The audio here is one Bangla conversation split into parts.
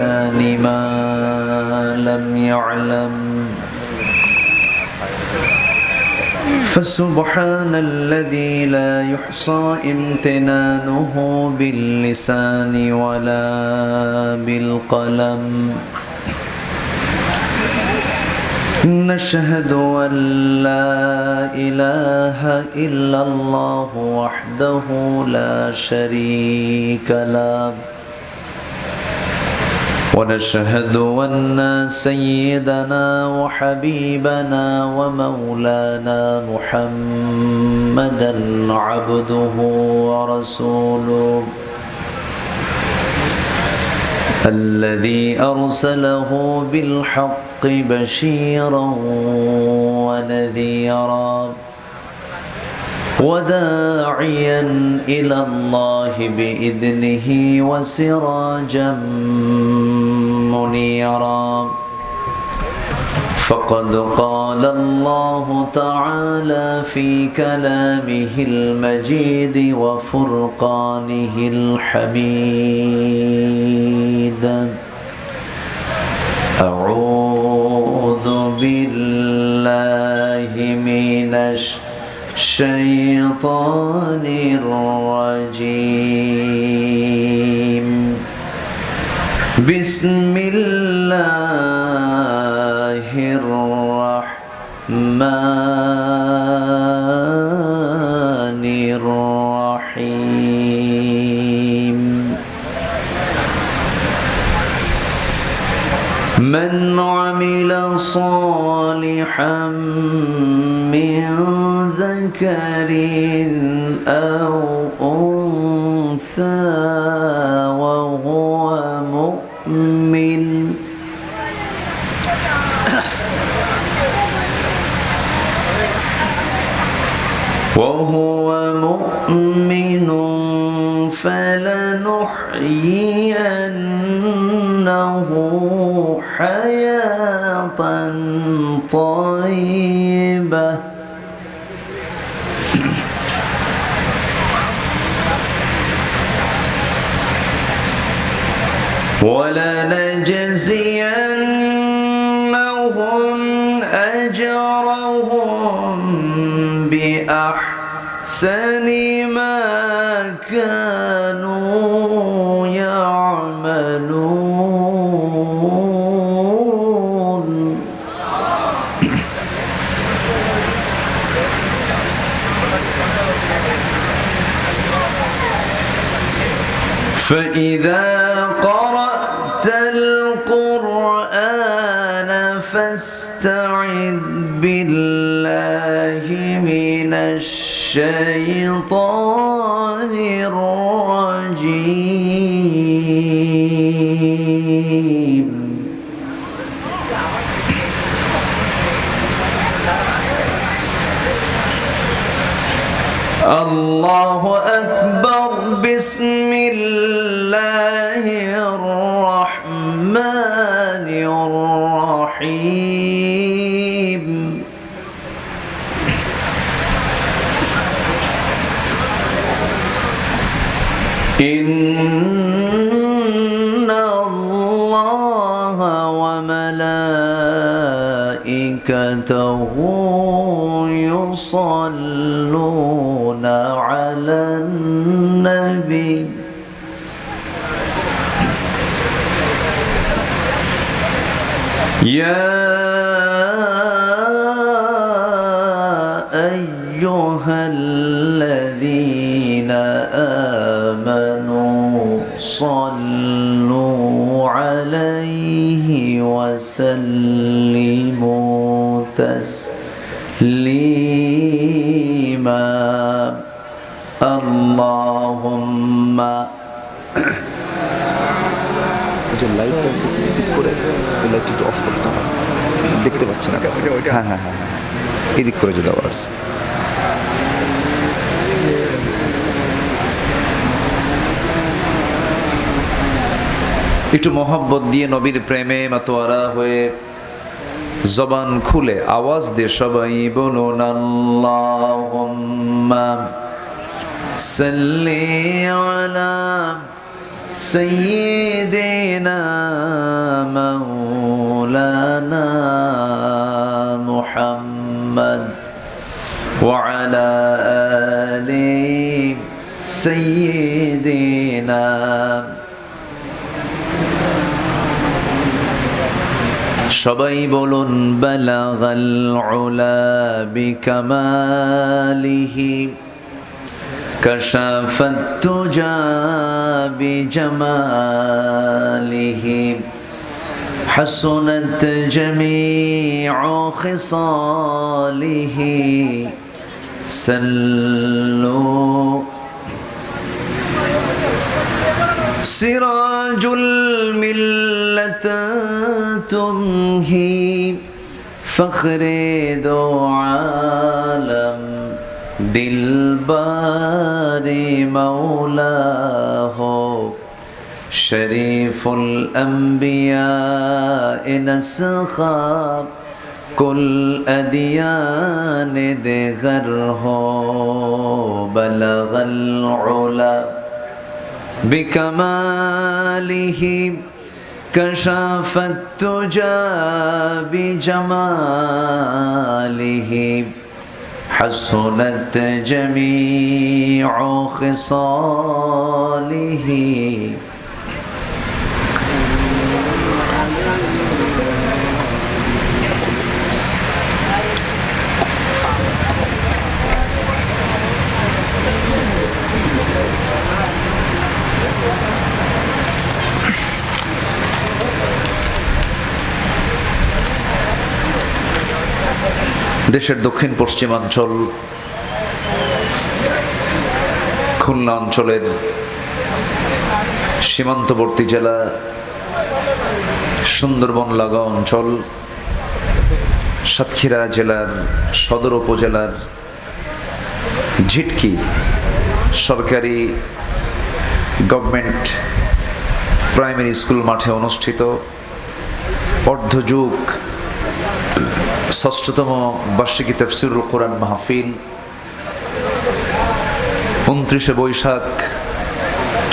ما لم يعلم فسبحان الذي لا يحصى امتنانه باللسان ولا بالقلم نشهد أن لا إله إلا الله وحده لا شريك له ونشهد أن سيدنا وحبيبنا ومولانا محمدا عبده ورسوله الذي أرسله بالحق بشيرا ونذيرا وداعيا إلى الله بإذنه وسراجا منيرا فقد قال الله تعالى في كلامه المجيد وفرقانه الحميد أعوذ بالله من الشيطان الرجيم بسم الله الرحمن الرحيم من عمل صالحا من ذكر أو أنثى وهو مؤمن فلنحيينه حياة طيبة ولنجزينهم أجرهم بأحسن ما كانوا يعملون فإذا قرأت القرآن فاستعذ بالله من الشيطان الرجيم الله أكبر بسم الله الرحمن الرحيم إن الله وملائكته يصلون على النبي يا أيها الذين آمنوا صلوا عليه وسلموا تسليما اللهم লাইটটা একটু অফ করতে হবে, দেখতে পাচ্ছি না। হ্যাঁ হ্যাঁ হ্যাঁ হ্যাঁ, এদিক করে যদি আওয়াজ একটু মহব্বত দিয়ে নবীর প্রেমে মাতোয়ারা হয়ে জবান খুলে আওয়াজ দিয়ে সবাই বলুন আল্লাহুম্মা সাল্লি আলা سيدنا مولانا محمد وعلى آل سيدنا সবাই বলুন বালাগাল উলা বিকামালিহি কাশাফাত তুজা বিজামালিহি হাসুনাত জামিউ খিসালিহি সাল্লু সিরাজুল মিল্লাত তুমহি ফখরে দো আলম দিলবারে মৌলা হো শরীফুল আম্বিয়া নসখাব কুল আদিয়ান দেগর হো বলগল উলা بكماله كشف التجى بجماله حسنت جميع خصاله দেশের দক্ষিণ পশ্চিমাঞ্চল খুলনা অঞ্চলের সীমান্তবর্তী জেলা সুন্দরবন লাগা অঞ্চল সাতক্ষীরা জেলার সদর উপজেলার ঝিটকি সরকারি গভর্নমেন্ট প্রাইমারি স্কুল মাঠে অনুষ্ঠিত অর্ধযুগ ষষ্ঠতম বার্ষিকী তাফসীরুল কোরআন মাহফিল 29 বৈশাখ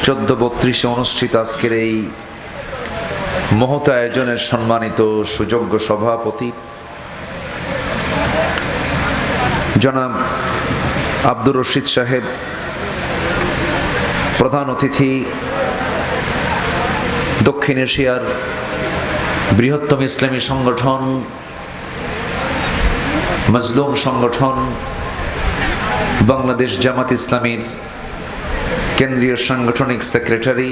1432 অনুষ্ঠিত আজকের এই মহৎ আয়োজনের সম্মানিত সুযোগ্য সভাপতি জনাব আব্দুর রশিদ সাহেব, প্রধান অতিথি দক্ষিণ এশিয়ার বৃহত্তম ইসলামী সংগঠন মজলুম সংগঠন বাংলাদেশ জামাত ইসলামীর কেন্দ্রীয় সাংগঠনিক সেক্রেটারি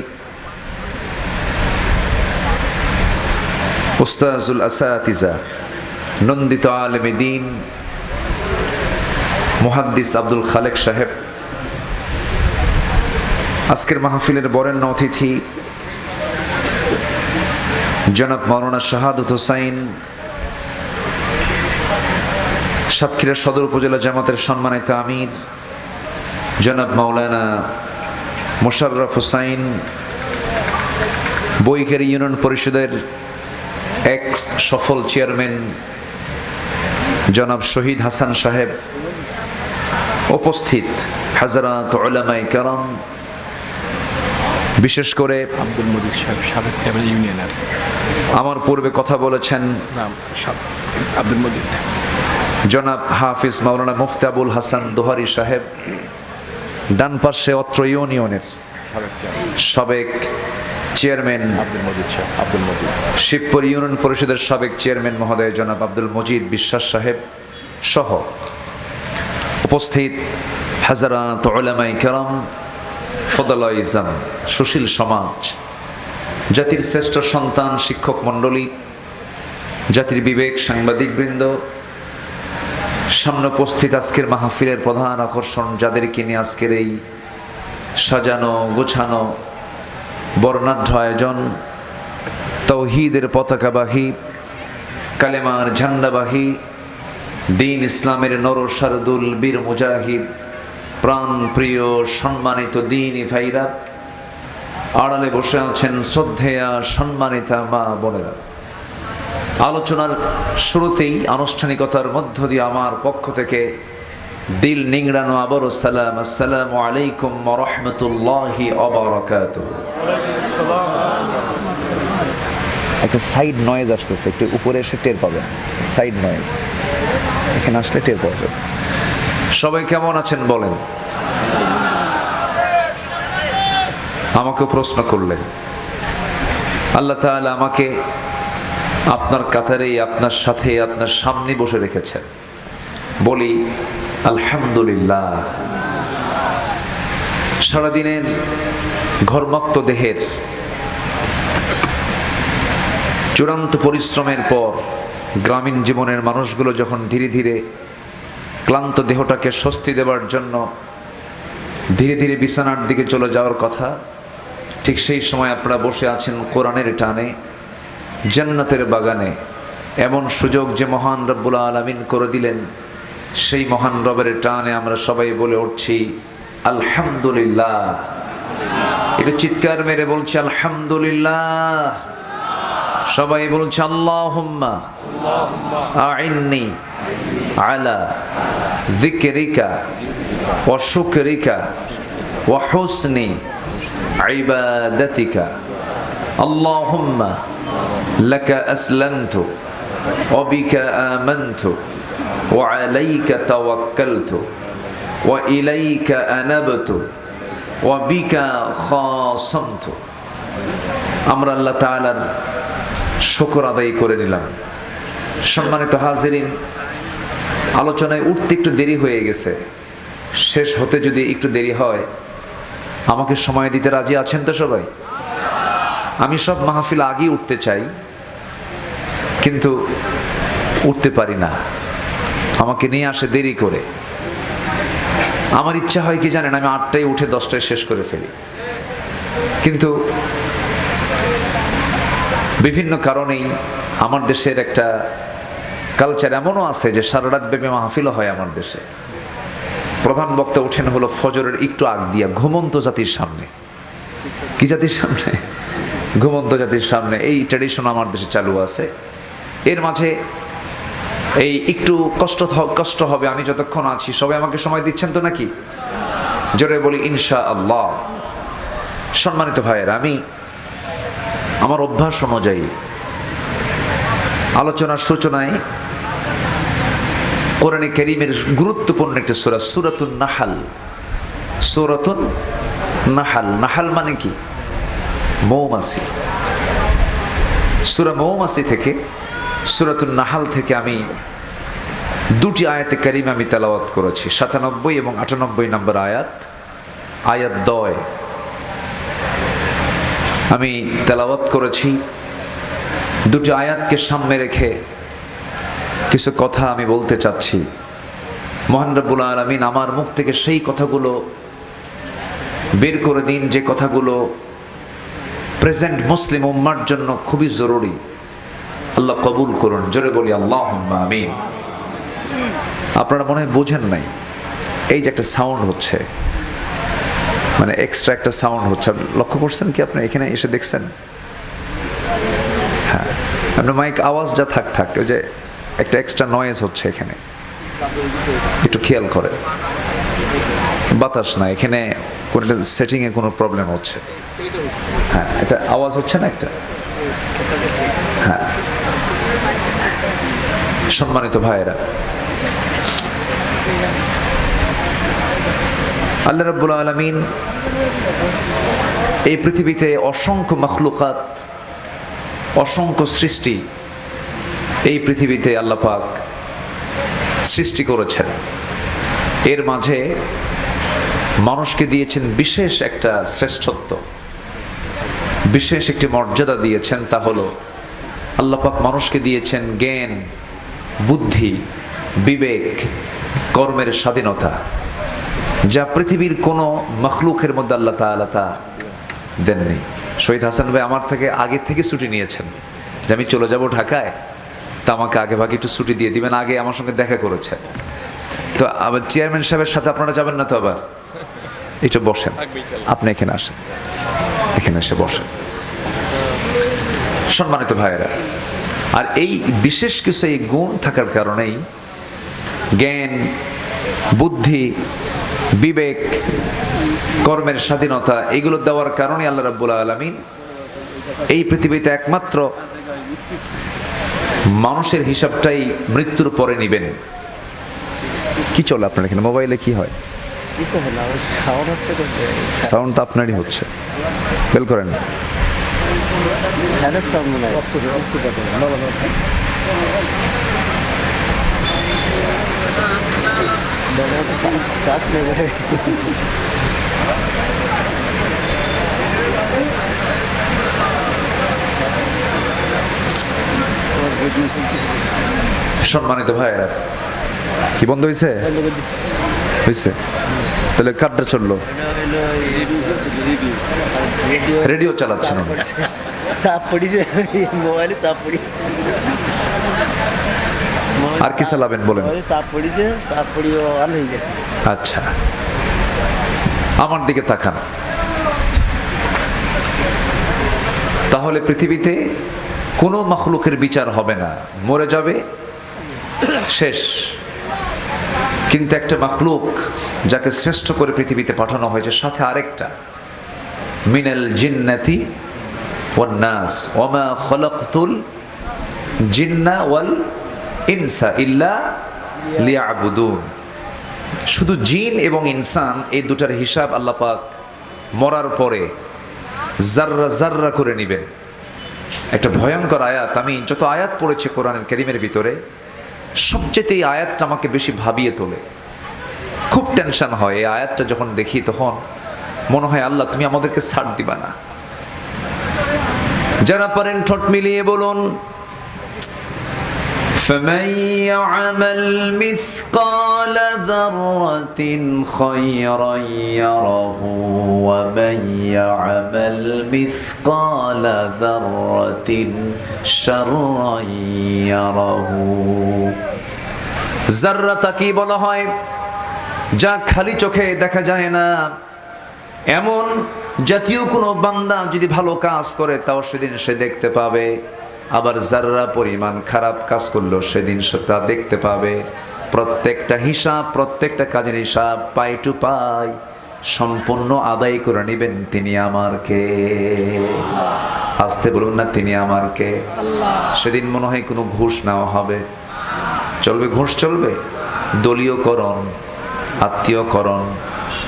উস্তাজুল আসাতিজা নন্দিত আলেমে দ্বীন মুহাদ্দিস আব্দুল খালেক সাহেব, আজকের মাহফিলের বরেণ্য অতিথি জনাব মাওলানা শাহাদত হোসাইন, সাতক্ষীরা সদর উপজেলা জামাতের সম্মানিত আমির জনাব মাওলানা মোশাররফ হোসাইন, বৈকারী ইউনিয়ন পরিষদের এক্স সফল চেয়ারম্যান জনাব শহীদ হাসান সাহেব, উপস্থিত হাজরাত উলামায়ে কেরাম, বিশেষ করে আব্দুল মজিদ সাহেব সাবেক ইউনিয়নের আমার পূর্বে কথা বলেছেন আব্দুল মজিদ, জনাব হাফিজ মাওলানা মুফতি আবুল হাসান দোহারি সাহেব, ডান পাশে অত্র ইউনিয়নের সাবেক চেয়ারম্যান শিবপুর ইউনিয়ন পরিষদের সাবেক চেয়ারম্যান মহোদয় জনাব আব্দুল মজিদ বিশ্বাস সাহেব সহ উপস্থিত হাজারাত উলামায়ে কেরাম, ফদলায়ে ইজাম, সুশীল সমাজ, জাতির শ্রেষ্ঠ সন্তান শিক্ষক মণ্ডলী, জাতির বিবেক সাংবাদিকবৃন্দ, সামনে উপস্থিত আজকের মাহফিলের প্রধান আকর্ষণ যাদেরকে নিয়ে আজকের এই সাজানো গোছানো বর্ণাঢ্য আয়োজন, তাওহীদের পতাকাবাহী, কালেমার ঝান্ডাবাহী, দ্বীন ইসলামের নরসারদুল বীর মুজাহিদ, প্রাণ প্রিয় সম্মানিত দ্বীনি ভাইরা, আড়ালে বসে আছেন শ্রদ্ধেয়া সম্মানিতা মা বোনেরা। আলোচনার শুরুতেই আনুষ্ঠানিকতার মধ্য দিয়ে আমার পক্ষ থেকে দিল নিংড়ানো আবারও সালাম, আসসালামু আলাইকুম ওয়া রাহমাতুল্লাহি ওয়া বারাকাতুহু। একটা সাইড নয়েজ আসতেছে, একটু উপরে এসে টের পাবেন, সাইড নয়েজ এখানে আসলে টের পাবেন। সবাই কেমন আছেন বলেন? আমাকে প্রশ্ন করলেন, আল্লাহ তাআলা আমাকে আপনার কাতারেই, আপনার সাথে, আপনার সামনে বসে রেখেছেন। বলি আলহামদুলিল্লাহ। সারাদিনের ঘর্মাক্ত দেহের চূড়ান্ত পরিশ্রমের পর গ্রামীণ জীবনের মানুষগুলো যখন ধীরে ধীরে ক্লান্ত দেহটাকে স্বস্তি দেওয়ার জন্য ধীরে ধীরে বিছানার দিকে চলে যাওয়ার কথা, ঠিক সেই সময় আপনারা বসে আছেন কোরআনের টানে জান্নাতের বাগানে। এমন সুযোগ যে মহান রব্বুল আলামিন করে দিলেন, সেই মহান রবের টানে আমরা সবাই বলে উঠছি আলহামদুলিল্লাহ। একটু চিৎকার মেরে বলছি আলহামদুলিল্লাহ। সবাই বলছে আল্লাহুম্মা আইন্নি আলা যিকরিকা ওয়া শুকরিকা ওয়া হুসনি ইবাদাতিকা। আল্লাহুম্মা লাকা আসলামতু ওয়া বিকা আমানতু ওয়া আলাইকা তাওয়াক্কালতু ওয়া ইলাইকা আনাবতু ওয়া বিকা খাসামতু। আমরা আল্লাহ তাআলার শুকর আদায় করে নিলাম। সম্মানিত হাজিরিন, আলোচনায় উঠতে একটু দেরি হয়ে গেছে, শেষ হতে যদি একটু দেরি হয় আমাকে সময় দিতে রাজি আছেন তো সবাই? আমি সব মাহফিল আগেই উঠতে চাই, কিন্তু উঠতে পারি না, আমাকে নিয়ে আসে দেরি করে। আমার ইচ্ছা হয় কি জানেন, আমি 8টায় উঠে 10টায় শেষ করে ফেলি, কিন্তু বিভিন্ন কারণেই আমার দেশের একটা কালচার এমনও আছে যে সারা রাত ব্যাপী মাহফিল হয় আমার দেশে। প্রধান বক্তা ওঠেন হলো ফজরের একটু আগ দিয়া, ঘুমন্ত জাতির সামনে। কি জাতির সামনে? ঘুমন্ত জাতির সামনে। এই ট্র্যাডিশন আমার দেশে চালু আছে। এর মাঝে এই একটু কষ্ট হবে, আমি যতক্ষণ আছি। সবাই আমাকে সময় দিচ্ছেন তো নাকি? জোরে বলি ইনশাআল্লাহ। সম্মানিত ভাইয়েরা, আমি আমার অভ্যাস অনুযায়ী আলোচনার সূচনায় কোরআনে কারীমের গুরুত্বপূর্ণ একটা সূরা, সূরাতুন নাহাল। সূরাতুন নাহাল, নাহাল মানে কি? মৌমাছি। সূরা মৌমাছি থেকে, সূরাতুন নাহাল থেকে আমি দুটি আয়াতে কারীমা আমি তেলাওয়াত করেছি, 97 এবং 98 নম্বর আয়াত, আয়াত 2 আমি তেলাওয়াত করেছি। দুটি আয়াতকে সামনে রেখে কিছু কথা আমি বলতে চাচ্ছি। মহান রব্বুল আলামিন আমার মুখ থেকে সেই কথাগুলো বের করে দিন যে কথাগুলো প্রেজেন্ট মুসলিম উম্মার জন্য খুবই জরুরি। আল্লাহ কবুল করুন। জোরে বলি আল্লাহুম্মা আমিন। আপনারা মনে হয় বোঝেন নাই, এই যে একটা সাউন্ড হচ্ছে, মানে এক্সট্রা একটা সাউন্ড হচ্ছে, লক্ষ্য করছেন কি আপনি? এখানে এসে দেখছেন? হ্যাঁ, আপনার মাইক আওয়াজ যা থাক, ওই যে একটা এক্সট্রা নয়েজ হচ্ছে এখানে, একটু খেয়াল করে। বাতাস না এখানে, কোনো সেটিংয়ে কোনো প্রবলেম হচ্ছে। হ্যাঁ, এটা আওয়াজ হচ্ছে না একটা। হ্যাঁ, সম্মানিত ভাইয়েরা, আল্লাহ রাব্বুল আলামিন এই পৃথিবীতে অসংখ্য মাখলুকাত, অসংখ্য সৃষ্টি এই পৃথিবীতে আল্লাহ পাক সৃষ্টি করেছেন। এর মাঝে মানুষকে দিয়েছেন বিশেষ একটা শ্রেষ্ঠত্ব, বিশেষ একটি মর্যাদা দিয়েছেন। তা হলো আল্লাহ পাক মানুষকে দিয়েছেন জ্ঞান, বুদ্ধি, বিবেক, কর্মের স্বাধীনতা, যা পৃথিবীর কোনো মখলুকের মধ্যে আল্লাহ তাআলা তা দেননি। শহীদ হাসান ভাই আমার থেকে আগে থেকে ছুটি নিয়েছেন যে আমি চলে যাব ঢাকায়, তা আমাকে আগে ভাগে একটু ছুটি দিয়ে দিবেন। আগে আমার সঙ্গে দেখা করেছেন। তো আবার চেয়ারম্যান সাহেবের সাথে আপনারা যাবেন না তো? আবার এটা বসেন, আপনি এখানে আসেন, এখানে এসে বসেন। সম্মানিত ভাইয়েরা, আর এই বিশেষ কিছু এই গুণ থাকার কারণেই জ্ঞান, বুদ্ধি, বিবেক, কর্মের স্বাধীনতা, এগুলো দেওয়ার কারণে আল্লাহ রাব্বুল আলামিন এই পৃথিবীতে একমাত্র মানুষের হিসাবটাই মৃত্যুর পরে নিবেন। কি চলে আপনার এখানে? মোবাইলে কি হয়? কিছু হলো আমার খাওয়ার হচ্ছে তো সাউন্ড তো আপনারই হচ্ছে, বেল করেন। হ্যালো সাউন্ড মনে হয় চাষ নেই সম্মানিত ভাইয়েরা, কি বন্ধ হয়েছে? হয়েছে, তাহলে কাঠটা চললো। রেডিও চালাচ্ছেন উনি। সাপ পড়িছে মোবাইলে, সাপ পড়ি আর কি চালাবেন বলেন? সাপ পড়িছে, সাপ পড়িও অন হয়ে যায়। আচ্ছা, আমার দিকে তাকান। তাহলে পৃথিবীতে কোনো মাখলুকের বিচার হবে না, মরে যাবে, শেষ। কিন্তু একটা মাখলুক যাকে শ্রেষ্ঠ করে পৃথিবীতে পাঠানো হয়েছে, সাথে আরেকটা, মিনাল জিন্নাতি ওয়ান নাস ওমা খলাকতুল জিন্না ওয়াল ইনসা ইল্লা লিয়াবুদুন। শুধু জিন এবং ইনসান, এই দুটার হিসাব আল্লাহ পাক মরার পরে জাররা জাররা করে নেবেন। একটা ভয়ঙ্কর আয়াত। আমি যত আয়াত পড়েছি কোরআনের কারীমের ভিতরে, সবচেয়ে এই আয়াতটা আমাকে বেশি ভাবিয়ে তোলে। খুব টেনশন হয় এই আয়াতটা যখন দেখি, তখন মনে হয় আল্লাহ তুমি আমাদেরকে ছাড় দিবা না। যারা পারেন ঠোঁট মিলিয়ে বলুন, فَمَن يَعْمَلْ مِثْقَالَ ذَرَّةٍ خَيْرًا يَرَهُ وَمَن يَعْمَلْ مِثْقَالَ ذَرَّةٍ شَرًّا يَرَهُ। যাররা তাকে বলা হয় যা খালি চোখে দেখা যায় না। এমন জাতীয় কোনো বান্দা যদি ভালো কাজ করে, তাও সেদিন সে দেখতে পাবে। আবার যাররা পরিমাণ খারাপ কাজ করলো, সেদিন সে তা দেখতে পাবে। প্রত্যেকটা হিসাব, প্রত্যেকটা কাজের হিসাব পাই টু পাই সম্পূর্ণ আদায় করে নেবেন তিনি আমার কে। আসতে বলুন না, তিনি আমার কে। সেদিন মনে হয় কোনো ঘুষ নেওয়া হবে। চলবে ঘুষ? চলবে? দলীয়করণ, আত্মীয়করণ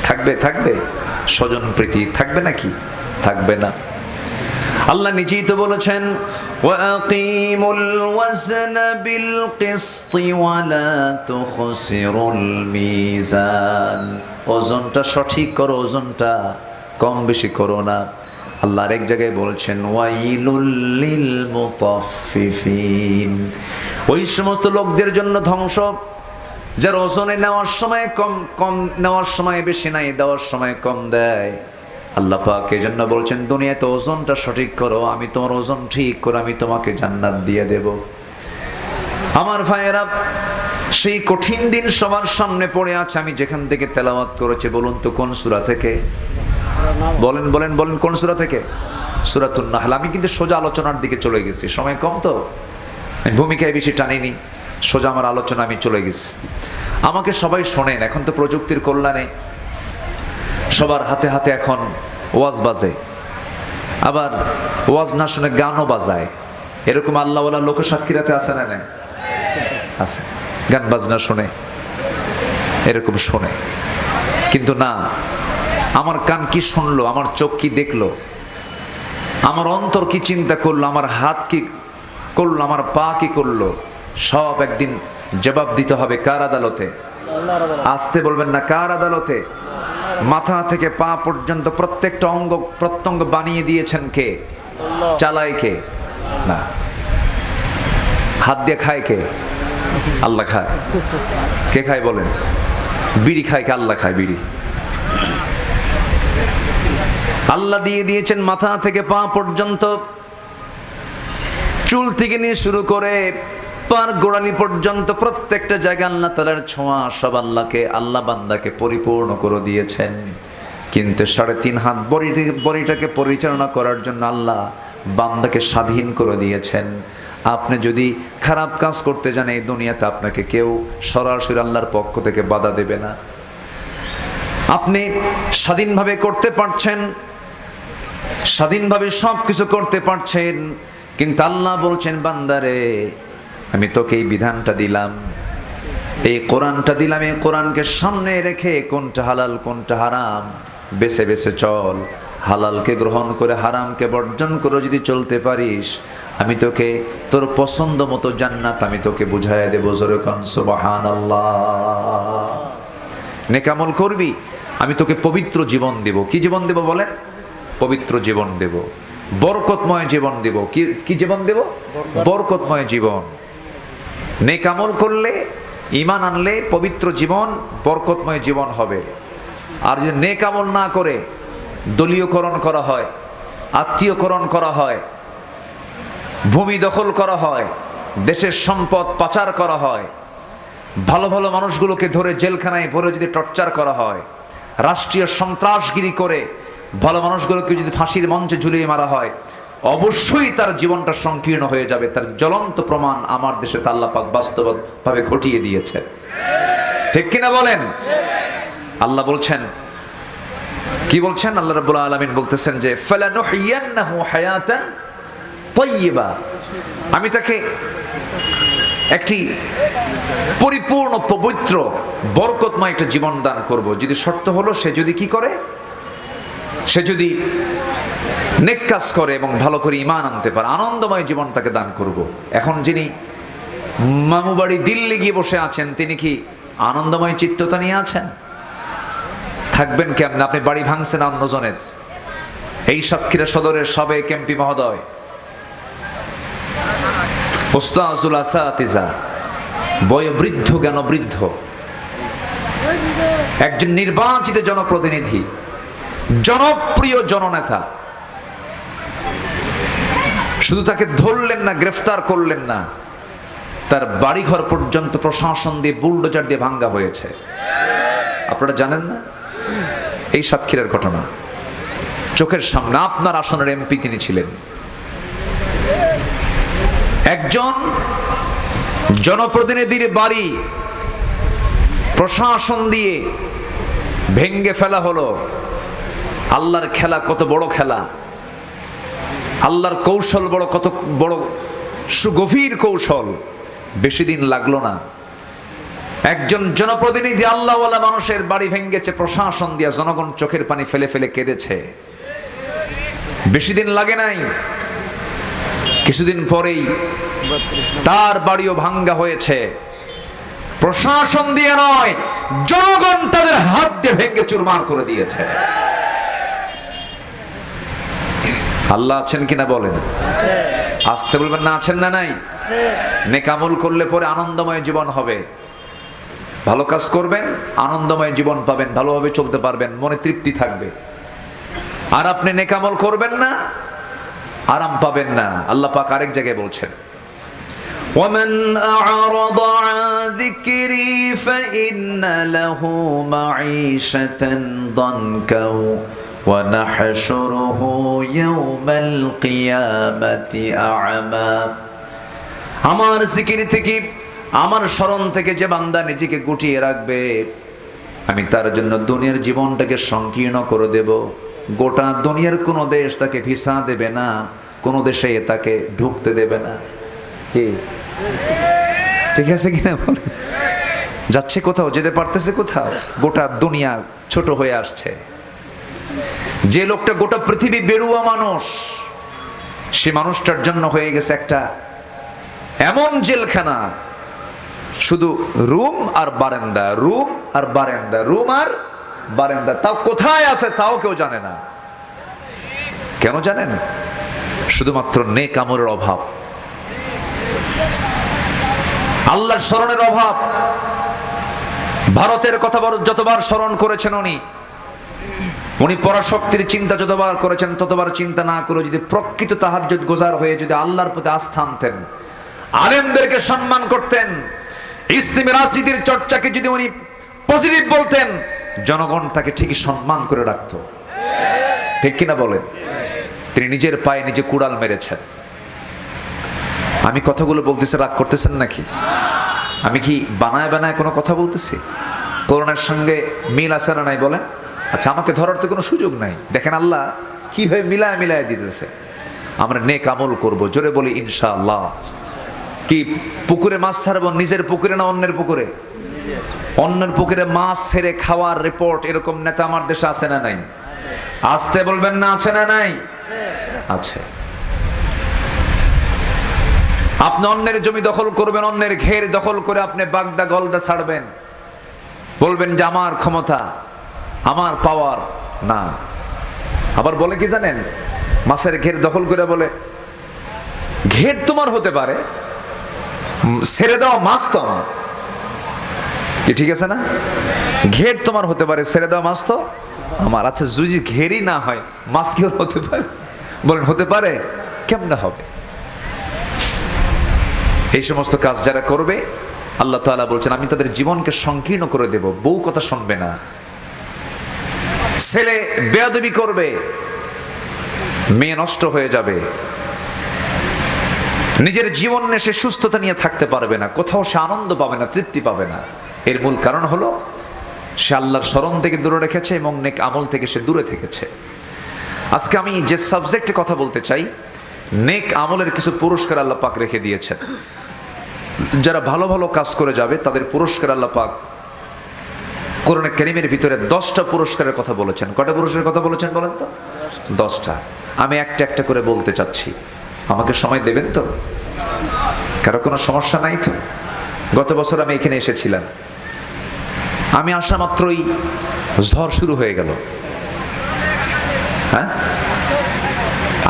থাকবে? থাকবে? স্বজন প্রীতি থাকবে নাকি? থাকবে না। আল্লাহ নিজেই তো বলেছেন, ওয়াকিমুল ওয়াজনা বিল কিসতি ওয়ালা তুখসিরুল মিজান। ওজনটা সঠিক করো, ওজনটা কম বেশি করো না। আল্লাহ আরেক জায়গায় বলছেন, ওয়াইলুল লিল মুতাফফিফিন। ওই সমস্ত লোকদের জন্য ধ্বংস যারা ওজনে নেওয়ার সময় কম নেওয়ার সময় বেশি নাই, দেওয়ার সময় কম দেয়। আল্লাহ পাক এই জন্য বলছেন, দুনিয়াতে ওজনটা সঠিক করো, আমি তোমার ওজন ঠিক করে আমি তোমাকে জান্নাত দিয়ে দেব। আমার ভাইয়েরা, সেই কঠিন দিন সবার সামনে পড়ে আছে। আমি যেখান থেকে তেলাওয়াত করেছি, বলুন তো কোন সূরা থেকে? বলেন বলেন বলেন, কোন সূরা থেকে? সূরাতুন নাহল। আমি কিন্তু সোজা আলোচনার দিকে চলে গেছি, সময় কম তো, ভূমিকায় বেশি টানিনি, সোজা আমার আলোচনা আমি চলে গেছি। আমাকে সবাই শোনেন, এখন তো প্রযুক্তির কল্যাণে সবার হাতে হাতে এখন ওয়াজ বাজে, আবার ওয়াজ না শুনে গানও বাজায়। এরকম আল্লাহওয়ালা লোক সাতক্ষীরাতে আছে না? না আছে, গান বাজনা শুনে, এরকম শোনে। কিন্তু না, আমার কান কি শুনলো, আমার চোখ কি দেখলো, আমার অন্তর কি চিন্তা করলো, আমার হাত কি করলো, আমার পা কি করলো, সব একদিন জবাব দিতে হবে। কার আদালতে? আসতে বলবেন না, কার আদালতে? মাথা থেকে পা পর্যন্ত প্রত্যেকটা অঙ্গ প্রত্যঙ্গ বানিয়ে দিয়েছেন কে? চালায় কে? না। হাত দিয়ে খায় কে? আল্লাহ খায়। কে খায় বলেন? বিড়ি খায় কে? আল্লাহ খায় বিড়ি। আল্লাহ দিয়ে দিয়েছেন মাথা থেকে পা পর্যন্ত, চুল থেকে নিয়ে শুরু করে পার গোড়ালি পর্যন্ত প্রত্যেকটা জায়গায় আল্লাহ তাআলার ছোঁয়া। সব আল্লাহ বান্দাকে পরিপূর্ণ করে দিয়েছেন। কিন্তু 3.5 হাত বডিটাকে পরিচালনা করার জন্য আল্লাহ বান্দাকে স্বাধীন করে দিয়েছেন। আপনি যদি খারাপ কাজ করতে যান এই দুনিয়াতে আপনাকে কেউ সরাসরি আল্লাহর পক্ষ থেকে বাধা দেবে না। আপনি স্বাধীনভাবে করতে পারছেন, স্বাধীনভাবে সব কিছু করতে পারছেন, কিন্তু আল্লাহ বলছেন বান্দারে আমি তোকে এই বিধানটা দিলাম, এই কোরআনটা দিলাম, এই কোরআনকে সামনে রেখে কোনটা হালাল কোনটা হারাম বেছে বেছে চল। হালালকে গ্রহণ করে হারামকে বর্জন করে যদি চলতে পারিস আমি তোকে তোর পছন্দ মতো জান্নাত আমি তোকে বুঝাইয়া দেবো। জোরে কোন সুবহানাল্লাহ। নেকামল করবি আমি তোকে পবিত্র জীবন দেব। কি জীবন দেব বলেন? পবিত্র জীবন দেব, বরকতময় জীবন দেব। কি জীবন দেব? বরকতময় জীবন। নেকামল করলে, ঈমান আনলে পবিত্র জীবন, বরকতময় জীবন হবে। আর যদি নেকামল না করে দলীয়করণ করা হয়, আত্মীয়করণ করা হয়, ভূমি দখল করা হয়, দেশের সম্পদ পাচার করা হয়, ভালো ভালো মানুষগুলোকে ধরে জেলখানায় ভরে যদি টর্চার করা হয়, রাষ্ট্রীয় সন্ত্রাসগিরি করে ভালো মানুষগুলোকে যদি ফাঁসির মঞ্চে ঝুলিয়ে মারা হয়, অবশ্যই তার জীবনটা সংকীর্ণ হয়ে যাবে। তার জ্বলন্ত প্রমাণ আমার দেশে তা আল্লাহ পাক বাস্তবভাবে ঘটিয়ে দিয়েছে। ঠিক কিনা বলেন? আল্লাহ বলছেন, কি বলছেন? আল্লাহ রাব্বুল আলামিন বলতেছেন যে ফালানুহিয়ান্নাহু হায়াতান তাইয়্যিবা, আমি তাকে একটি পরিপূর্ণ পবিত্র বরকতময় একটা জীবন দান করব। যদি শর্ত হলো সে যদি কি করে, সে যদি নেক কাজ করে এবং ভালো করে ঈমান আনতে পারে, আনন্দময় জীবন তাকে দান করব। এখন যিনি মামু বাড়ি দিল্লি গিয়ে বসে আছেন তিনি কি আনন্দময় চিত্ততা নিয়ে আছেন? থাকবেন কেমন? আপনি বাড়ি ভাঙছেন অন্যজনের। এই সাতক্ষীরা সদরের সাবেক এমপি মহোদয় ওস্তাজুল আসাতিজা, বয়োবৃদ্ধ জ্ঞানবৃদ্ধ, একজন নির্বাচিত জনপ্রতিনিধি, জনপ্রিয় জননেতা, শুধু তাকে ধরলেন না, গ্রেফতার করলেন না, তার বাড়িঘর পর্যন্ত প্রশাসন দিয়ে বুলডোজার দিয়ে ভাঙ্গা হয়েছে। আপনারা জানেন না? এই সাতক্ষীরার ঘটনা চোখের সামনে, আপনার আসনের এমপি তিনি ছিলেন। একজন জনপ্রতিনিধির বাড়ি প্রশাসন দিয়ে ভেঙ্গে ফেলা হলো। আল্লাহর খেলা কত বড় খেলা, আল্লাহর কৌশল বড়, কত বড় সুগভীর কৌশল। বেশি দিন লাগলো না, একজন জনপ্রতিনিধি আল্লাহওয়ালা মানুষের বাড়ি ভেঙ্গেছে প্রশাসন দিয়া, জনগণ চোখের পানি ফেলে ফেলে কেঁদেছে। বেশি দিন লাগে নাই, কিছুদিন পরেই তার বাড়িও ভাঙ্গা হয়েছে। প্রশাসন দিয়ে নয়, জনগণ তাদের হাত দিয়ে ভেঙ্গে চুরমার করে দিয়েছে। আল্লাহ আছেন কিনা বলেন? আসতে বলবেন না, আছেন না নাই? নেকামল করলে পরে আনন্দময় জীবন হবে। ভালো কাজ করবেন, আনন্দময় জীবন পাবেন, ভালোভাবে চলতে পারবেন, মনে তৃপ্তি থাকবে। আর আপনি নেকামল করবেন না, আরাম পাবেন না। আল্লাহ পাক আরেক জায়গায় বলছেন, وَمَنْ أَعْرَضَ عَنْ ذِكْرِي فَإِنَّ لَهُ مَعِيشَةً ضَنكًا وَنَحْشُرُهُ يَوْمَ الْقِيَامَةِ أَعْمَى। আমার জিকির থেকে, আমার স্মরণ থেকে যে বান্দা নিজেকে গুটিয়ে রাখবে, আমি তার জন্য দুনিয়ার জীবনটাকে সংকীর্ণ করে দেব। গোটা দুনিয়ার কোনো দেশ তাকে ভিসা দেবে না, কোনো দেশে তাকে ঢুকতে দেবে না। কি ঠিক আছে কিনা বলে? যাচ্ছে কোথাও, যেতে পারতেছে কোথাও? গোটা দুনিয়া ছোট হয়ে আসছে। যে লোকটা গোটা পৃথিবী বেরুয়া মানুষ, সে মানুষটার জন্য হয়ে গেছে একটা এমন জেলখানা, শুধু রুম আর বারান্দা, রুম আর বারান্দা, রুম আর বারান্দা। তাও কোথায় আছে তাও কেউ জানে না। কেন জানেন? শুধুমাত্র নেক আমলের অভাব, আল্লাহর স্মরণের অভাব। ভারতের কথা যতবার স্মরণ করেছেন উনি পরাশক্তির চিন্তা যতবার করেছেন, ততবার চিন্তা না করে যদি প্রকৃত তাহাজ্জুদ গুজার হয়ে যদি আল্লাহর প্রতি আস্থা আনতেন, আলেমদেরকে সম্মান করতেন, ইসলামী রাজনীতির চর্চাকে যদি উনি পজিটিভ বলতেন, জনগণ তাকে ঠিকই সম্মান করে রাখত। ঠিক কিনা বলেন? তিনি নিজের পায়ে নিজে কুড়াল মেরেছেন। আমি কথাগুলো বলতেছি রাগ করতেছেন নাকি? আমি কি বানায় বানায় কোনো কথা বলতেছি? কোরআনের সঙ্গে মিল আছে না নাই বলেন? আচ্ছা, আমাকে ধরার তো কোনো সুযোগ নাই। দেখেন আল্লাহ কিভাবে মিলায় মিলায় দিতেছে। আমরা নেক আমল করব, জোরে বলি ইনশাআল্লাহ। কি পুকুরে মাছ ছাড়বো? নিজের পুকুরে না অন্যের পুকুরে? অন্যের পুকুরে মাছ ছেড়ে খাওয়ার রিপোর্ট এরকম নেতা আমার দেশে আছে না নাই? আসতে বলবেন না, আছে না নাই? আছে। আপনি অন্যের জমি দখল করবেন, অন্যের ঘের দখল করে আপনি বাগদা গলদা ছাড়বেন, বলবেন যে আমার ক্ষমতা, আমার পাওয়ার না। আবার বলে কি জানেন, মাছের ঘের দখল করে বলে ঘের তোমার হতে পারে, ছেড়ে দেওয়া মাছ তো আমার। কি ঠিক আছে না? ঘের তোমার হতে পারে, ছেড়ে দেওয়া মাছ তো আমার। আচ্ছা, যদি ঘেরই না হয় মাছ কি হতে পারে? বলেন হতে পারে? কেমনে হবে? এই সমস্ত কাজ যারা করবে আল্লাহ তাআলা বলছেন আমি তাদের জীবনকে সংকীর্ণ করে দেব। বউ কথা শুনবে না, ছেলে বেয়াদবি করবে, মেয়ে নষ্ট হয়ে যাবে, নিজের জীবন নিয়ে সে সুস্থতা নিয়ে থাকতে পারবে না, কোথাও সে আনন্দ পাবে না, তৃপ্তি পাবে না। এর মূল কারণ হলো সে আল্লাহর স্মরণ থেকে দূরে রেখেছে এবং নেক আমল থেকে সে দূরে থেকেছে। আজকে আমি যে সাবজেক্টে কথা বলতে চাই, নেক আমলের কিছু পুরস্কার আল্লাহ পাক রেখে দিয়েছেন। যারা ভালো ভালো কাজ করে যাবে তাদের পুরস্কার আল্লাহ পাক কোরআনে কারীমের ভিতরে 10টা পুরস্কারের কথা বলেছেন। কয়টা পুরস্কারের কথা বলেছেন বলেন তো? 10টা। আমি একটা একটা করে বলতে চাচ্ছি। আমাকে সময় দেবেন তো? কারো কোনো সমস্যা নাই তো? গত বছর আমি এখানে এসেছিলাম, আমি আসা মাত্রই ঝড় শুরু হয়ে গেল। হ্যাঁ,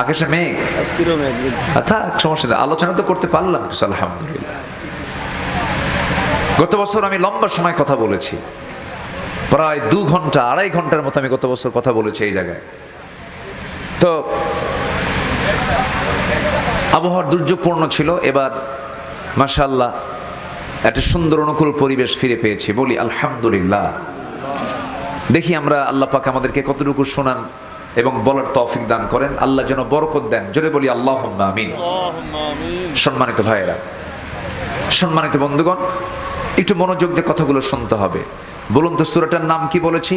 আকাশে মেঘ। থাক, সমস্যা নেই, আলোচনা তো করতে পারলাম কিছু, আলহামদুলিল্লাহ। গত বছর আমি লম্বা সময় কথা বলেছি, প্রায় 2 ঘন্টা 2.5 ঘন্টার মতো আমি গত বছর কথা বলেছি এই জায়গায়। তো আবহাওয়ার দুর্যোগপূর্ণ ছিল। এবার মাশাআল্লাহ একটা সুন্দর অনুকূল পরিবেশ ফিরে পেয়েছি, বলি আলহামদুলিল্লাহ। দেখি আমরা আল্লাহ পাক আমাদেরকে কতটুকু শোনান এবং বলার তৌফিক দান করেন। আল্লাহ যেন বরকত দেন, জোরে বলি আল্লাহুম্মা আমিন। সম্মানিত ভাইয়েরা, সম্মানিত বন্ধুগণ, একটু মনোযোগ দিয়ে কথাগুলো শুনতে হবে। বলুন তো সূরাটার নাম কি বলেছি?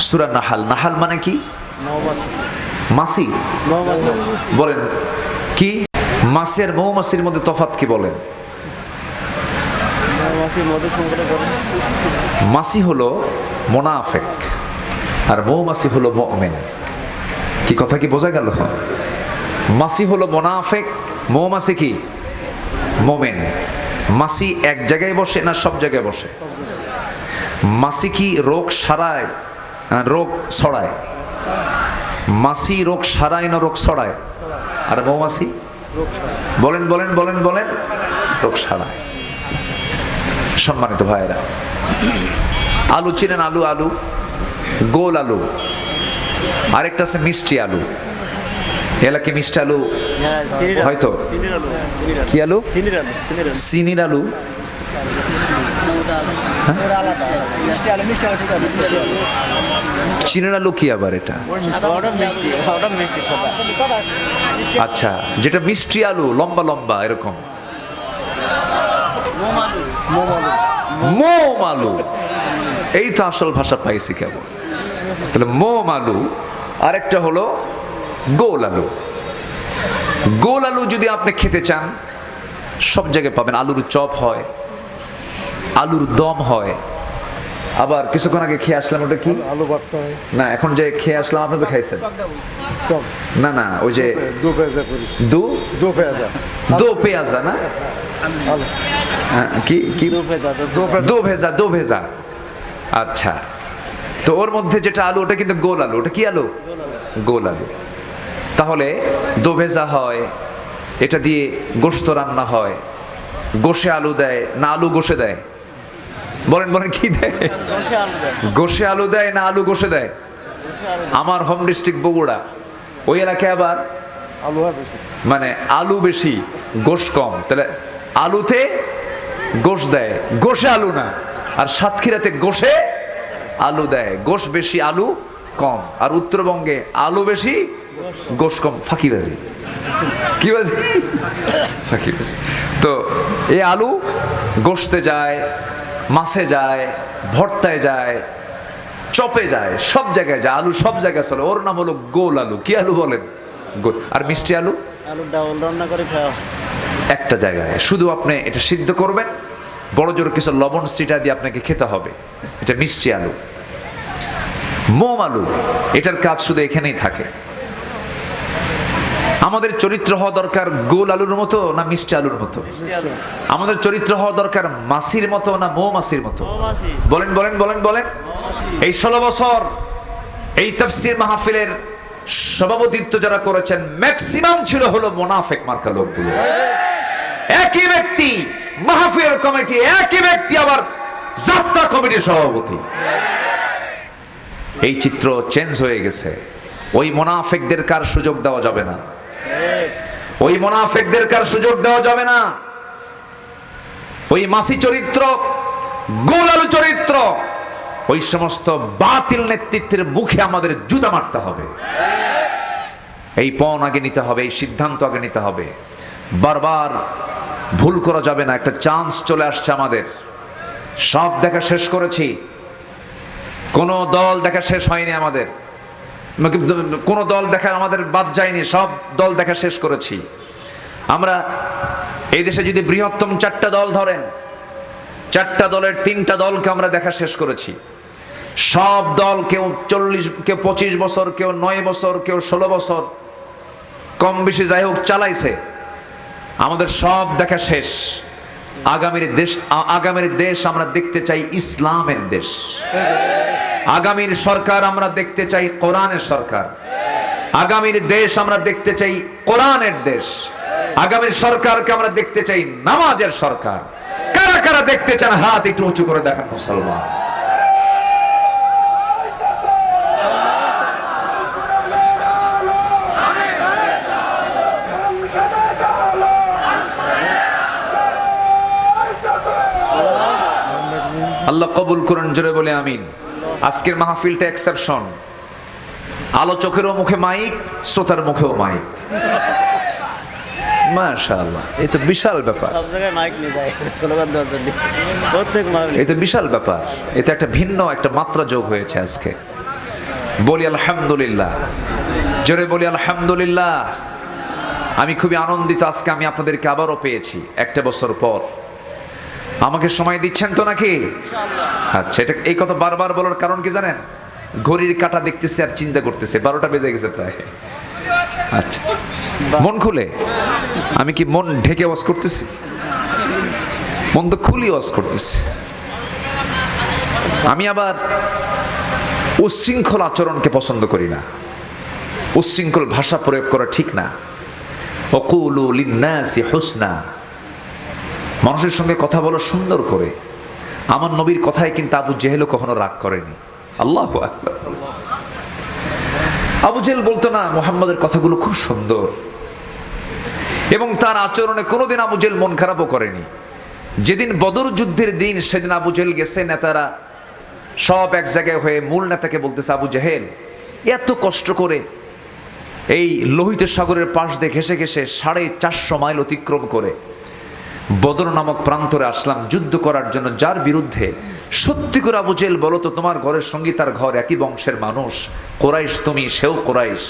সূরা নাহাল। নাহাল মানে কি? মাছি। বলেন কি? মাছি আর মৌমাছির মধ্যে তফাৎ কি বলেন? মাছি হলো মুনাফিক আর মৌমাছি হলো মুমিন। কি কথা কি বোঝা গেল? মাছি হলো মুনাফিক, মৌমাছি কি? মুমিন। মাছি এক জায়গায় বসে না সব জায়গায় বসে? মাছি কি রোগ সারায় না রোগ ছড়ায়? মাছি রোগ সারায় না রোগ ছড়ায়? আর মৌমাছি? বলেন বলেন বলেন বলেন, রোগ সারায়। সম্মানিত ভাইয়েরা, আলু চিনেন? আলু, আলু গোল আলু, আরেকটা আছে মিষ্টি আলু। এলাকে মিষ্টি আলু হয়তো। কি আলু? চিনির আলু। চিনের আলু কি আবার এটা? আচ্ছা, যেটা মিষ্টি আলু লম্বা লম্বা এরকম, মোম আলু। এই তো আসল ভাষা পাইছি কেবল। তাহলে মোম আলু, আরেকটা হলো গোল আলু। গোল আলু যদি আপনি খেতে চান সব জায়গায় পাবেন। আলুর চপ হয়, আলুর দম হয়। আবার কিছুক্ষণ আগে খেয়ে আসলাম, ওটা কি? আলু ভর্তা হয় না, এখন যে খেয়ে আসলাম আপনি তো খাইছেন। টক। না না, ওই যে দো পেঁয়াজা করি। দো দো পেঁয়াজা। দো পেঁয়াজা না? আলু। হ্যাঁ, কি কি? দো পেঁয়াজা। দো ভেজা, দো ভেজা। আচ্ছা, তো ওর মধ্যে যেটা আলু ওটা কিন্তু গোল আলু। ওটা কি আলু? গোল আলু। তাহলে দো ভেজা হয়, এটা দিয়ে গোশত রান্না হয়। গোশে আলু দেয় না আলু গোশে দেয়? বলেন বলেন, কি দেয়? গোশে আলু দেয় না আলু গোশে দেয়? আমার হোম ডিস্ট্রিক্ট বগুড়া, ওই এলাকায় আবার আলু হয় বেশি, মানে আলু বেশি গোশ কম। তাহলে আলুতে গোশ দেয়, গোশে আলু না। আর সাতক্ষীরাতে গোশে আলু দেয়, গোশ বেশি আলু কম। আর উত্তরবঙ্গে আলু বেশি গোশ কম, ফাঁকিবাজি। কি বাজি? ফাঁকিবাজি। তো এই আলু গোশতে যায়, মাছে যায়, ভর্তায় যায়, চপে যায়, সব জায়গায় যায়, আলু সব জায়গায় চলে। ওর নাম হলো গোল আলু। কি আলু বলেন? গোল। আর মিষ্টি আলু আলুর ডাউল রান্না করে খাওয়া। একটা জায়গায় শুধু আপনি এটা সিদ্ধ করবেন, বড় জোর কিছু লবণ সিটা দিয়ে আপনাকে খেতে হবে। এটা মিষ্টি আলু। মোম আলু, এটার কাজ শুধু এখানেই থাকে। আমাদের চরিত্র হওয়া দরকার গোল আলুর মতো না মিষ্টি আলুর মতো? আমাদের চরিত্র হওয়া দরকার মাছির মতো না মৌমাছির মতো? বলেন বলেন বলেন বলেন। এই 16 বছর এই তাফসীর মাহফিলের সভাপতিত্ব যারা করেছেন ম্যাক্সিমাম ছিল হলো মুনাফিক মার্কা লোকগুলো। একই ব্যক্তি মাহফিল কমিটি, একই ব্যক্তি আবার যাত্রা কমিটির সভাপতি। এই চিত্র চেঞ্জ হয়ে গেছে। ওই মুনাফিকদের কার সুযোগ দেওয়া যাবে না, ওই মুনাফিকদের কার সুযোগ দেওয়া যাবে না। ওই মাসি চরিত্র, গোল আলু চরিত্র, ওই সমস্ত বাতিল নেতৃত্বের মুখে আমাদের জুতা মারতে হবে। এই পণ আগে নিতে হবে, এই সিদ্ধান্ত আগে নিতে হবে। বারবার ভুল করা যাবে না। একটা চান্স চলে আসছে আমাদের, সব দেখা শেষ করেছি, কোনো দল দেখা শেষ হয়নি আমাদের, কোনো দল দেখা আমাদের বাদ যায়নি, সব দল দেখা শেষ করেছি আমরা। এই দেশে যদি বৃহত্তম 4টা দল ধরেন, 4টা দলের 3টা দলকে আমরা দেখা শেষ করেছি। সব দল কেউ 40, কেউ 25 বছর, কেউ 9 বছর, কেউ 16 বছর, কম বেশি যাই হোক চালাইছে। আমাদের সব দেখা শেষ। আগামীর দেশ আমরা দেখতে চাই ইসলামের দেশ। আগামীর সরকার আমরা দেখতে চাই কোরআনের সরকার। আগামীর দেশ আমরা দেখতে চাই কোরআনের দেশ। আগামীর সরকারকে আমরা দেখতে চাই নামাজের সরকার। কারা কারা দেখতে চান হাত একটু উঁচু করে দেখান মুসলমান। আল্লাহ কবুল করুন, জোরে বলে আমিন। আজকের মাহফিলটা এক্সেপশন। আলোচকেরও মুখে মাইক, শ্রোতার মুখেও মাইক। মাশাআল্লাহ, এই তো বিশাল ব্যাপার। সব জায়গায় মাইক নিয়ে যায় স্লোগান দেওয়ার জন্য, প্রত্যেক মাহফিলে। এই তো বিশাল ব্যাপার। এটা একটা ভিন্ন একটা মাত্রা যোগ হয়েছে আজকে। বলি আলহামদুলিল্লাহ, জোরে বলি আলহামদুলিল্লাহ। আমি খুবই আনন্দিত আজকে আমি আপনাদেরকে আবারও পেয়েছি 1 বছর পর। আমাকে সময় দিচ্ছেন তো নাকি? আচ্ছা, এটা এই কথা বারবার বলার কারণ কি জানেন? ঘড়ির কাঁটা দেখতেছে আর চিন্তা করতেছে 12টা বেজে গেছে প্রায়। আচ্ছা, মন খুলে। আমি কি মন ঢেকে ওয়াজ করতেছি? মন তো খুলি ওয়াজ করতেছি। আমি আবার উচ্ছৃঙ্খল আচরণকে পছন্দ করি না। উচ্ছৃঙ্খল ভাষা প্রয়োগ করা ঠিক না। ওয়াকুলু লিন্নাসি হুসনা, মানুষের সঙ্গে কথা বলো সুন্দর করে। আমার নবীর কথায় কিন্তু আবু জেহেলও কখনো রাগ করেনি। আল্লাহু আকবার। আবু জেহেল বলতো না মুহাম্মদের কথাগুলো খুব সুন্দর, এবং তার আচরণে কোনোদিন আবু জেহেল মন খারাপও করেনি। যেদিন বদর যুদ্ধের দিন, সেদিন আবু জেহেল গেছে, নেতারা সব এক জায়গায় হয়ে মূল নেতাকে বলতেছে, আবু জেহেল এত কষ্ট করে এই লোহিত সাগরের পাশ দিয়ে ঘেসে ঘেসে 450 মাইল অতিক্রম করে বদর নামক প্রান্তরে আসলাম যুদ্ধ করার জন্য, যার বিরুদ্ধে সত্যি করে আবু জেহেল বলো তো, তোমার ঘরের সঙ্গী তার ঘর, একই বংশের মানুষ, কোরাইশ তুমি, সেও কোরাইশ,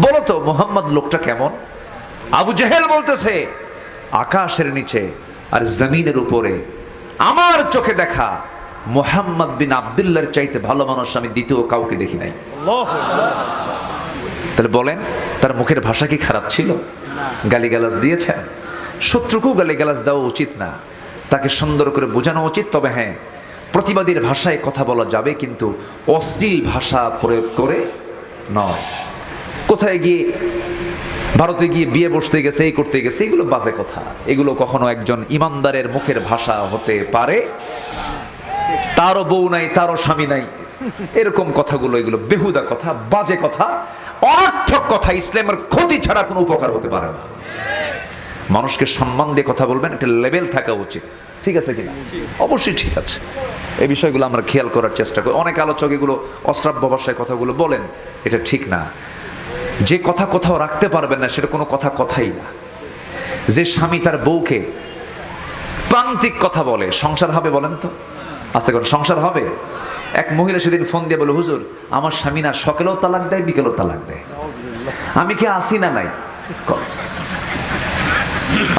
বলো তো মুহাম্মদ লোকটা কেমন? আবু জেহেল বলতেছে, আকাশের নিচে আর জমিনের উপরে আমার চোখে দেখা মুহাম্মদ বিন আব্দুল্লাহর চাইতে ভালো মানুষ আমি দ্বিতীয় কাউকে দেখি নাই। তাহলে বলেন, তার মুখের ভাষা কি খারাপ ছিল? গালিগালাজ দিয়েছেন? শত্রুকেও গালিগালাজ দেওয়া উচিত না, তাকে সুন্দর করে বোঝানো উচিত। তবে হ্যাঁ, প্রতিবাদীর ভাষায় কথা বলা যাবে, কিন্তু অশ্লীল ভাষা প্রয়োগ করে নয়। কোথায় গিয়ে ভারতে গিয়ে বিয়ে বসতে গেছে, এই করতে গেছে, এগুলো বাজে কথা। এগুলো কখনো একজন ইমানদারের মুখের ভাষা হতে পারে? তারও বউ নাই, তারও স্বামী নাই, এরকম কথাগুলো, এগুলো বেহুদা কথা, বাজে কথা, অনর্থক কথা, ইসলামের ক্ষতি ছাড়া কোনো উপকার হতে পারে না। মানুষকে সম্মান দিয়ে কথা বলবেন, একটা লেভেল থাকা উচিত। ঠিক আছে কিনা? অবশ্যই ঠিক আছে। এই বিষয়গুলো আমরা খেয়াল করার চেষ্টা করি। অনেক আলোচক এগুলো অশ্রাব্য ভাষায় কথাগুলো বলেন, এটা ঠিক না। যে কথা কোথাও রাখতে পারবেন না সেটা কোনো কথাই না। যে স্বামী তার বউকে প্রান্তিক কথা বলে, সংসার হবে বলেন তো? আস্তে করে সংসার হবে? এক মহিলা সেদিন ফোন দিয়ে বলে, হুজুর আমার স্বামী না সকালেও তালাক দেয় বিকেলেও তালাক দেয়, আমি কি আসি না নাই?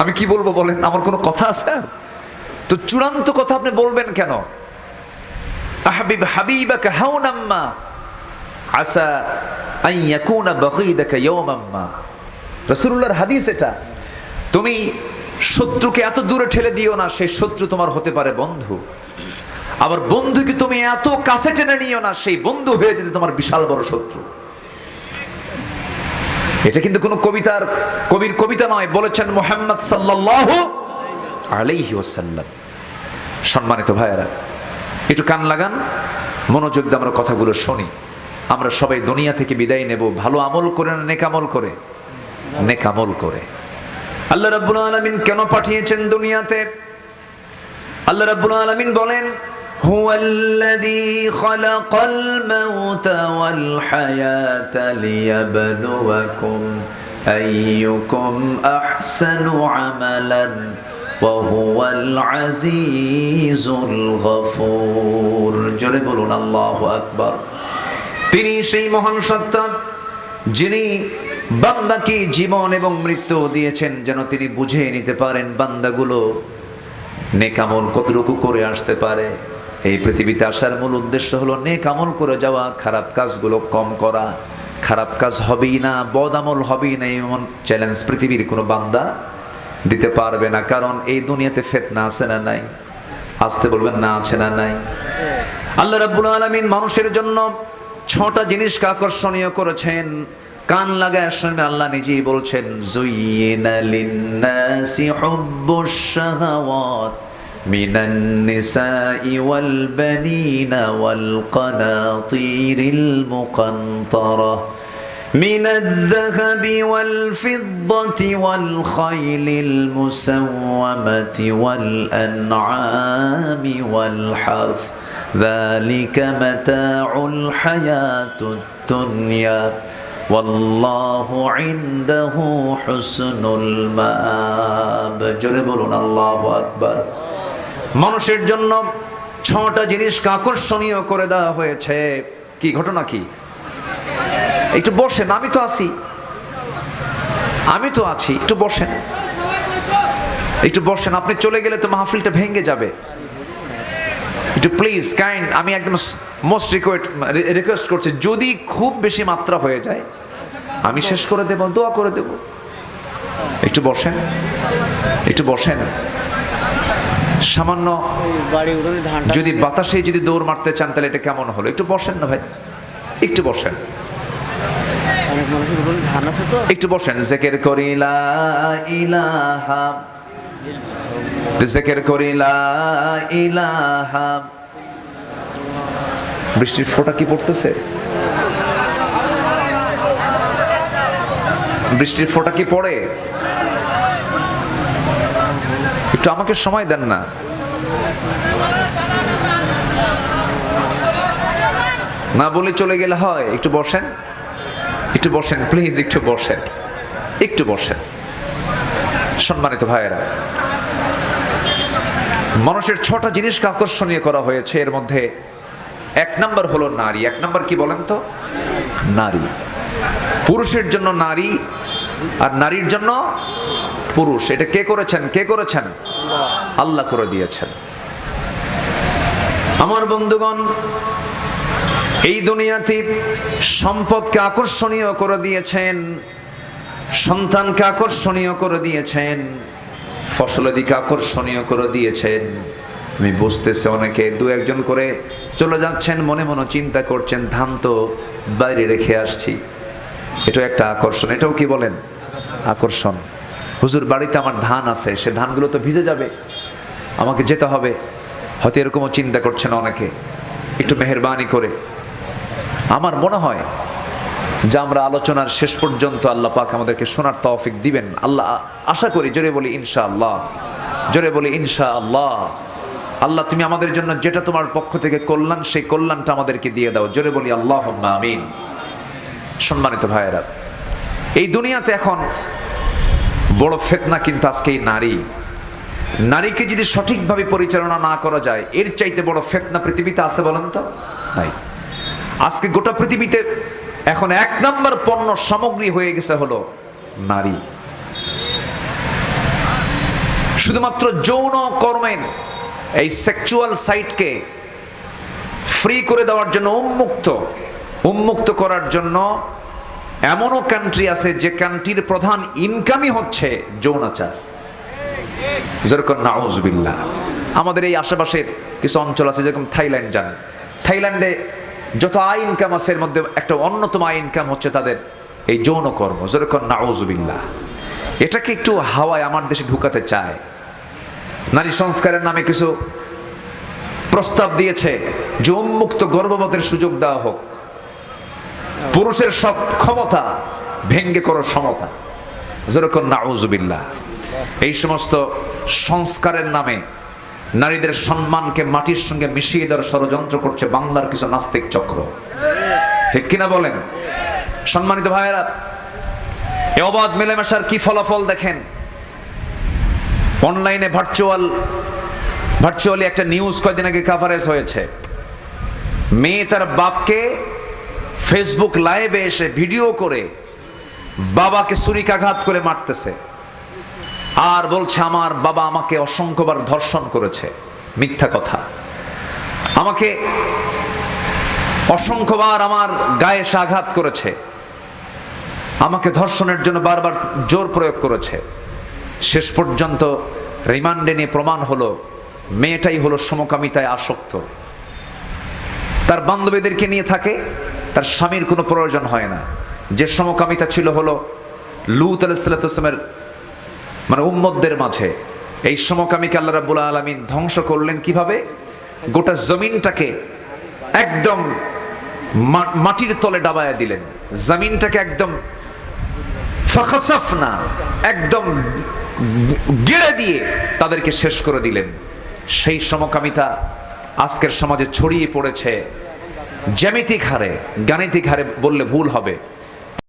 আমি কি বলবো বলেন? আমার কোনো কথা আছে? তো চূড়ান্ত কথা আপনি বলবেন কেন? আহবিব হাবিবাকা হাওনাম্মা আসা আন ইয়াকুনা বাগীদাকা ইয়াওমাম্মা। রাসূলুল্লাহর হাদিস এটা। তুমি শত্রুকে এত দূরে ঠেলে দিও না, সেই শত্রু তোমার হতে পারে বন্ধু। আবার বন্ধুকে তুমি এত কাছে টেনে নিও না, সেই বন্ধু হয়ে যেতে তোমার বিশাল বড় শত্রু। এটা কিন্তু কোনো কবির কবিতা নয়, বলেছেন মুহাম্মদ সাল্লাল্লাহু আলাইহি ওয়াসাল্লাম। সম্মানিত ভাইয়েরা, একটু কান লাগান, মনোযোগ দিয়ে আমরা কথাগুলো শুনি। আমরা সবাই দুনিয়া থেকে বিদায় নেব ভালো আমল করে না নেক আমল করে? নেক আমল করে। আল্লাহ রাব্বুল আলামিন কেন পাঠিয়েছেন দুনিয়াতে? আল্লাহ রাব্বুল আলামিন বলেন, হুয়াল্লাযী খালাকাল মাউতা ওয়াল হায়াতা লিয়াবলুয়াকুম আইয়ুকুম আহসানু আমালান ওয়া হুয়াল আজিজুল গফুর। জোরে বলুন আল্লাহু আকবার। তিনি সেই মহান সত্তা যিনি বান্দাকে জীবন এবং মৃত্যু দিয়েছেন যেন তিনি বুঝে নিতে পারেন বান্দাগুলো নেক আমল কতটুকু করে আসতে পারে। এই পৃথিবীতে আসার মূল উদ্দেশ্য হলো নেক আমল করে যাওয়া, খারাপ কাজগুলো কম করা। খারাপ কাজ হবেই না, বদ আমল হবেই না, এমন চ্যালেঞ্জ পৃথিবীর কোনো বান্দা দিতে পারবে না। কারণ এই দুনিয়াতে ফিতনা আছে না নাই? আসতে বলবেন না, আছে না নাই? আল্লাহ রাব্বুল আলামিন মানুষের জন্য 6টা জিনিসকে আকর্ষণীয় করেছেন। কান লাগায় শুনবেন, আল্লাহ নিজেই বলছেন, যুয়িনা লিন্নাসি হুব্বুশ শাহাওয়াত মিনান নিসাই ওয়াল বানিনা ওয়াল কানাতিরিল মুকান্তারা মিনাল যাহাবি ওয়াল ফিদ্দাতি ওয়াল খাইলিল মুসাওয়ামাতি ওয়াল আনআমি ওয়াল হারথ যালিকা মাতাউল হায়াতুদ দুনিয়া ওয়াল্লাহু ইনদাহু হুসনুল মাআব। জোরে বলুন আল্লাহু আকবার। মানুষের জন্য 6টা জিনিসকে আকর্ষণীয় করে দেওয়া হয়েছে। কি ঘটনা কি? একটু বসেন, আমি তো আছি, একটু বসেন, একটু বসেন। আপনি চলে গেলে তো মাহফিলটা ভেঙে যাবে। একটু প্লিজ কাইন্ড, আমি একদম মোস্ট রিকোয়েস্ট করছি, যদি খুব বেশি মাত্রা হয়ে যায় আমি শেষ করে দেব, দোয়া করে দেব। একটু বসেন, একটু বসেন। সামান্য যদি বাতাসে যদি দৌড় মারতে চান তাহলে এটা কেমন হলো? একটু বসেন না ভাই, একটু বসেন, একটু বসেন। জিকির করি লা ইলাহা, জিকির করি লা ইলাহা। বৃষ্টির ফোঁটা কি পড়তেছে? বৃষ্টির ফোঁটা কি পড়ে? একটু আমাকে সময় দেন না। না বলে চলে গেলে হয়? একটু বসেন, একটু বসেন প্লিজ, একটু বসেন, একটু বসেন। সম্মানিত ভাইয়েরা, মানুষের 6টা জিনিসকে আকর্ষণীয় করা হয়েছে। এর মধ্যে 1 নাম্বার হলো নারী। 1 নাম্বার কি বলেন তো? নারী। পুরুষের জন্য নারী আর নারীর জন্য পুরুষ। এটা কে করেছেন? কে করেছেন? আল্লাহ করে দিয়েছেন। আমার বন্ধুগণ, এই দুনিয়াতে সম্পদকে আকর্ষণীয় করে দিয়েছেন, সন্তানকে আকর্ষণীয় করে দিয়েছেন, ফসলাদিকে আকর্ষণীয় করে দিয়েছেন। আমি বুঝতেছি অনেকে 2-1 করে চলে যাচ্ছেন, মনে মনে চিন্তা করছেন ধান তো বাইরে রেখে আসছি, এটাও একটা আকর্ষণ। এটাও কি বলেন? আকর্ষণ। হুজুর বাড়িতে আমার ধান আছে, সে ধানগুলো তো ভিজে যাবে, আমাকে যেতে হবে। হয়তো এরকমও চিন্তা করছেন অনেকে। একটু মেহেরবানি করে আমার মনে হয় যে আমরা আলোচনার শেষ পর্যন্ত আল্লাহ পাক আমাদেরকে শোনার তৌফিক দিবেন। আল্লাহ আশা করি। জোরে বলি ইনশাআল্লাহ, জোরে বলি ইনশাআল্লাহ। আল্লাহ তুমি আমাদের জন্য যেটা তোমার পক্ষ থেকে কল্যাণ, সেই কল্যাণটা আমাদেরকে দিয়ে দাও। জোরে বলি আল্লাহুম্মা আমিন। সম্মানিত ভাইয়েরা, এই দুনিয়াতে এখন বড় ফিতনা কিন্তু আজকে এই নারী। নারীকে যদি সঠিকভাবে পরিচালনা না করা যায়, এর চাইতে বড় ফিতনা পৃথিবীতে আছে বলেন তো? নাই। আজকে গোটা পৃথিবীতে এখন 1 নম্বর পণ্য সামগ্রী হয়ে গেছে হলো নারী। শুধুমাত্র যৌন কর্মের এই সেক্সুয়াল সাইটকে ফ্রি করে দেওয়ার জন্য, উন্মুক্ত করার জন্য এমনও কান্ট্রি আছে যে কান্ট্রির প্রধান ইনকামই হচ্ছে যৌনাচার। যেরকম নাউজুবিল্লাহ। আমাদের এই আশেপাশের কিছু অঞ্চল আছে, যেরকম থাইল্যান্ড যান, থাইল্যান্ডে যত আয় ইনকাম আছে এর মধ্যে একটা অন্যতম আয় ইনকাম হচ্ছে তাদের এই যৌন কর্ম। যেরকম নাউজুবিল্লাহ। এটাকে একটু হাওয়ায় আমার দেশে ঢুকাতে চায়। নারী সংস্কারের নামে কিছু প্রস্তাব দিয়েছে যে উন্মুক্ত গর্ভপাতের সুযোগ দেওয়া হোক, পুরুষের সব ক্ষমতা ভেঙ্গে করো সমতা। যেরকম নাউজুবিল্লাহ। এই সমস্ত সংস্কারের নামে নারীদের সম্মানকে মাটির সঙ্গে মিশিয়ে দেওয়ার ষড়যন্ত্র করছে বাংলার কিছু নাস্তিক চক্র। ঠিক কিনা বলেন? সম্মানিত ভাইয়েরা, এই অবাধ মেলামেশার কি ফলাফল দেখেন। অনলাইনে ভার্চুয়ালি একটা নিউজ কয়েকদিন আগে কভারেজ হয়েছে। মেয়ে তার বাপকে ফেসবুক লাইভে এসে ভিডিও করে বাবাকে ছুরিকাঘাত করে মারতেছে, আর বলছে আমার বাবা আমাকে অসংখ্যবার ধর্ষণ করেছে। মিথ্যা কথা। আমাকে অসংখ্যবার আমার গায়ে সে আঘাত করেছে, আমাকে ধর্ষণের জন্য বারবার জোর প্রয়োগ করেছে। শেষ পর্যন্ত রিমান্ডে নিয়ে প্রমাণ হলো মেয়েটাই হলো সমকামিতায় আসক্ত। তার বান্ধবীদেরকে নিয়ে থাকে, তার স্বামীর কোনো প্রয়োজন হয় না। যে সমকামিতা ছিল হলো লূত আলাইহিস সালামের মানে উম্মতদের মাঝে। এই সমকামীকে আল্লাহ রাব্বুল আলামিন ধ্বংস করলেন কিভাবে? গোটা জমিনটাকে একদম মাটির তলে ডাবায়া দিলেন। জমিনটাকে একদম ফাখাসাফনা, একদম গেড়ে দিয়ে তাদেরকে শেষ করে দিলেন। সেই সমকামিতা আজকের সমাজে ছড়িয়ে পড়েছে জ্যামিতিক হারে, গাণিতিক হারে বললে ভুল হবে।